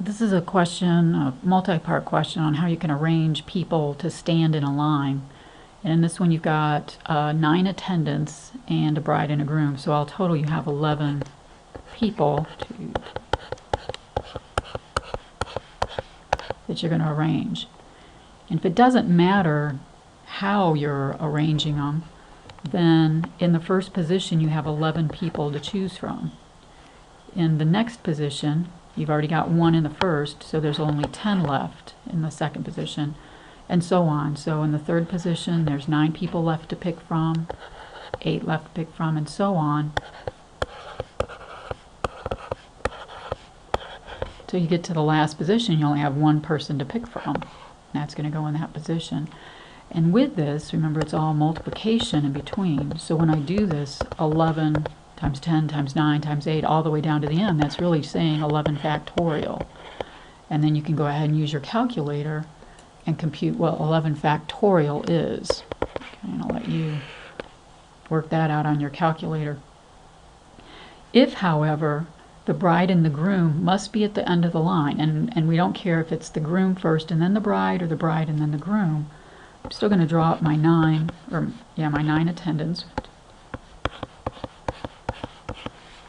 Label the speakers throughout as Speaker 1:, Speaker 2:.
Speaker 1: This is a question, a multi-part question on how you can arrange people to stand in a line. And in this one you've got 9 attendants and a bride and a groom. So all total you have 11 people that you're going to arrange. And if it doesn't matter how you're arranging them, then in the first position you have 11 people to choose from. In the next position, you've already got 1 in the first, so there's only 10 left in the second position, and so on. So in the third position, there's 9 people left to pick from, 8 left to pick from, and so on. Till you get to the last position, you only have 1 person to pick from. That's going to go in that position. And with this, remember, it's all multiplication in between. So when I do this 11 times 10 times 9 times 8 all the way down to the end, that's really saying 11 factorial. And then you can go ahead and use your calculator and compute what 11 factorial is. Okay, and I'll let you work that out on your calculator. If, however, the bride and the groom must be at the end of the line, and we don't care if it's the groom first and then the bride, or the bride and then the groom, I'm still going to draw up my 9 attendants.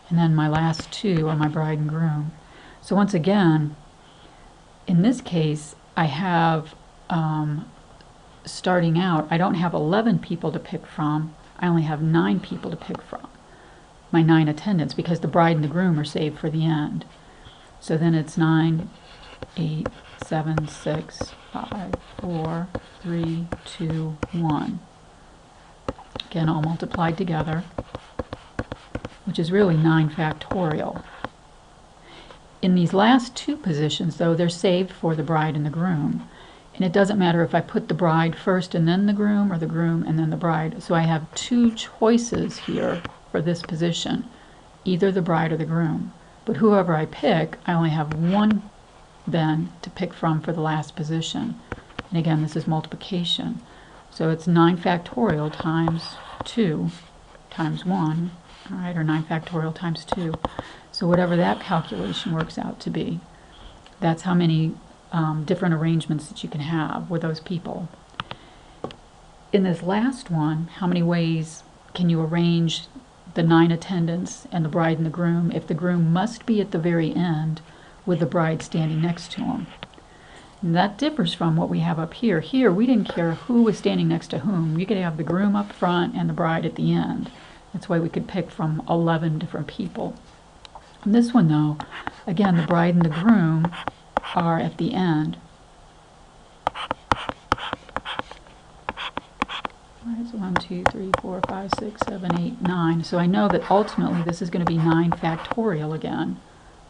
Speaker 1: And then my last 2 are my bride and groom. So once again, in this case, I have, starting out, I don't have 11 people to pick from. I only have 9 people to pick from, my 9 attendants, because the bride and the groom are saved for the end. So then it's 9, 8, 7, 6, 5, 4, 3, 2, 1. Again, all multiplied together, which is really 9 factorial. In these last 2 positions, though, they're saved for the bride and the groom. And it doesn't matter if I put the bride first and then the groom, or the groom and then the bride. So I have 2 choices here for this position, either the bride or the groom. But whoever I pick, I only have 1 then to pick from for the last position. And again, this is multiplication. So it's 9 factorial times 2 times 1. All right, or 9 factorial times 2. So whatever that calculation works out to be, that's how many different arrangements that you can have with those people. In this last one, how many ways can you arrange the 9 attendants and the bride and the groom if the groom must be at the very end with the bride standing next to him? And that differs from what we have up here. Here, we didn't care who was standing next to whom. You could have the groom up front and the bride at the end. That's why we could pick from 11 different people. In this one, though, again, the bride and the groom are at the end. Alright, so 1, 2, 3, 4, 5, 6, 7, 8, 9. So I know that ultimately this is going to be 9 factorial again.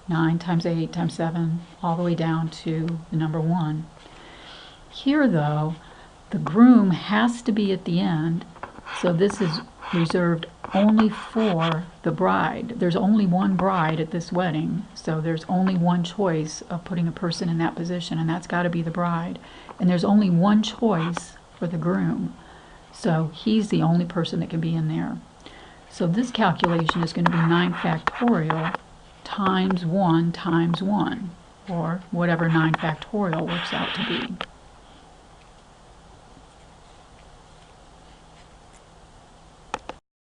Speaker 1: 9 times 8 times 7, all the way down to the number 1. Here, though, the groom has to be at the end, so this is reserved only for the bride. There's only 1 bride at this wedding, so there's only 1 choice of putting a person in that position, and that's got to be the bride. And there's only 1 choice for the groom, so he's the only person that can be in there. So this calculation is going to be 9 factorial times 1 times 1, or whatever 9 factorial works out to be.